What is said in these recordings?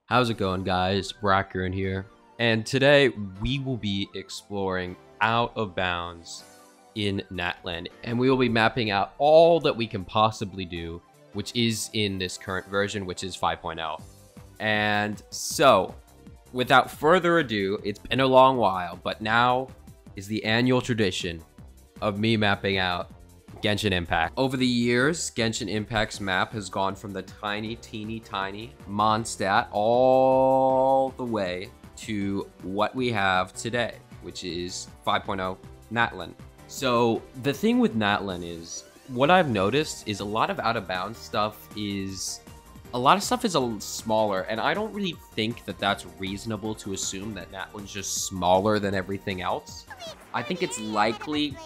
How's it going, guys? Bracker in here. And today we will be exploring Out of Bounds in Natlan. And we will be mapping out all that we can possibly do, which is in this current version, which is 5.0. And so, without further ado, it's been a long while, but now is the annual tradition of me mapping out Genshin Impact. Over the years, Genshin Impact's map has gone from the teeny tiny Mondstadt all the way to what we have today, which is 5.0 Natlan. So the thing with Natlan is, what I've noticed is a lot of out of bounds stuff is a little smaller, and I don't really think that that's reasonable to assume that Natlan's just smaller than everything else. I think it's likely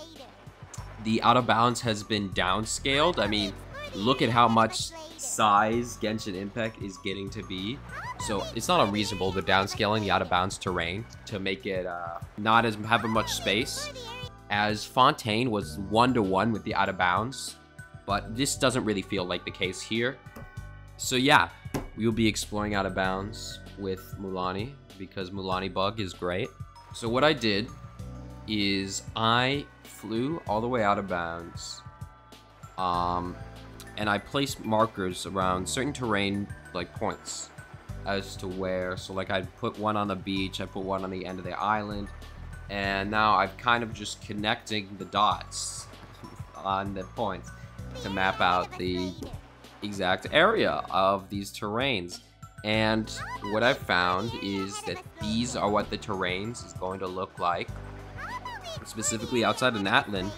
the out of bounds has been downscaled. I mean, look at how much size Genshin Impact is getting to be. So it's not unreasonable to downscaling the out of bounds terrain to make it not as have much space, as Fontaine was 1-to-1 with the out of bounds, but this doesn't really feel like the case here. So yeah, we will be exploring out of bounds with Mulanni because Mulanni bug is great. So what I did is I flew all the way out of bounds, and I placed markers around certain terrain, like points, as to where. So like I put one on the beach, I put one on the end of the island, and now I'm kind of just connecting the dots on the points to map out the exact area of these terrains. And what I've found is that these are what the terrains is going to look like, specifically outside of Natlan,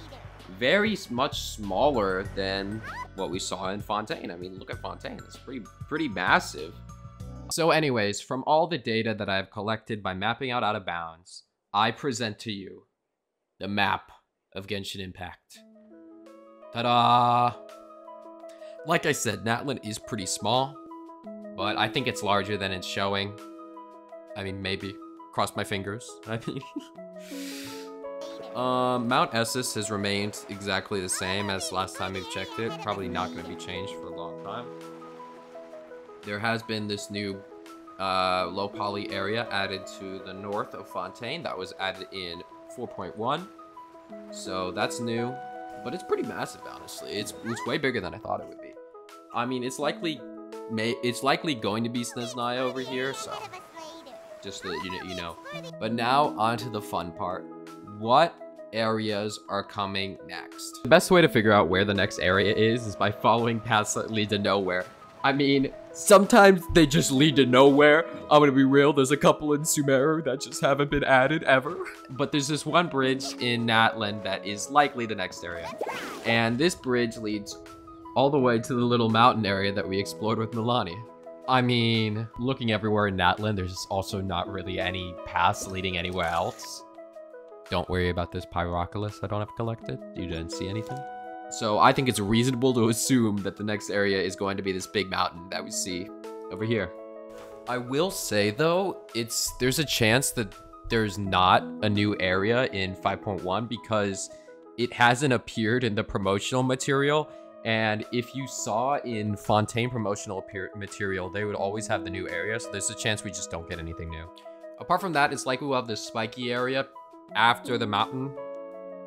very much smaller than what we saw in Fontaine. I mean, look at Fontaine, it's pretty massive. So anyways, from all the data that I've collected by mapping out of bounds, I present to you the map of Genshin Impact. Ta-da! Like I said, Natlan is pretty small, but I think it's larger than it's showing. I mean, maybe. Cross my fingers. I mean... Mount Essus has remained exactly the same as last time we've checked it. Probably not going to be changed for a long time. There has been this new low poly area added to the north of Fontaine. That was added in 4.1. So that's new, but it's pretty massive, honestly. It's way bigger than I thought it would be. I mean, it's likely going to be Snezhnaya over here, so just so that you know. But now onto the fun part. What areas are coming next? The best way to figure out where the next area is by following paths that lead to nowhere. I mean, sometimes they just lead to nowhere. I'm gonna be real, there's a couple in Sumeru that just haven't been added ever. But there's this one bridge in Natlan that is likely the next area. And this bridge leads all the way to the little mountain area that we explored with Mulanni. I mean, looking everywhere in Natlan, there's also not really any paths leading anywhere else. Don't worry about this Pyroculus I don't have collected. You didn't see anything. So I think it's reasonable to assume that the next area is going to be this big mountain that we see over here. I will say though, there's a chance that there's not a new area in 5.1 because it hasn't appeared in the promotional material. And if you saw in Fontaine promotional material, they would always have the new area. So there's a chance we just don't get anything new. Apart from that, it's likely we'll have this spiky area after the mountain.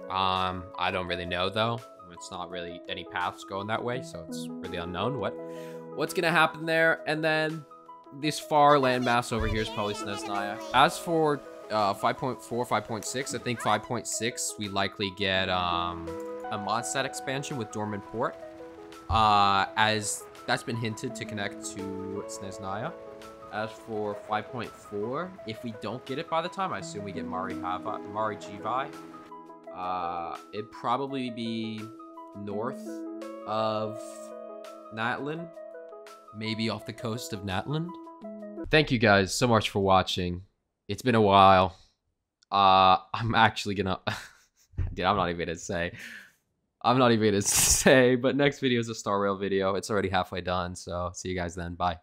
I don't really know though. It's not really any paths going that way, so it's really unknown what's gonna happen there. And then this far landmass over here is probably Snezhnaya. As for 5.4, 5.6, I think 5.6 we likely get a Mondstadt expansion with Dormant Port, as that's been hinted to connect to Snezhnaya. As for 5.4, if we don't get it by the time, I assume we get Mari Jivi. It'd probably be north of Natlan, maybe off the coast of Natlan. Thank you guys so much for watching. It's been a while. I'm actually gonna... Dude, I'm not even gonna say, but next video is a Star Rail video. It's already halfway done, so see you guys then. Bye.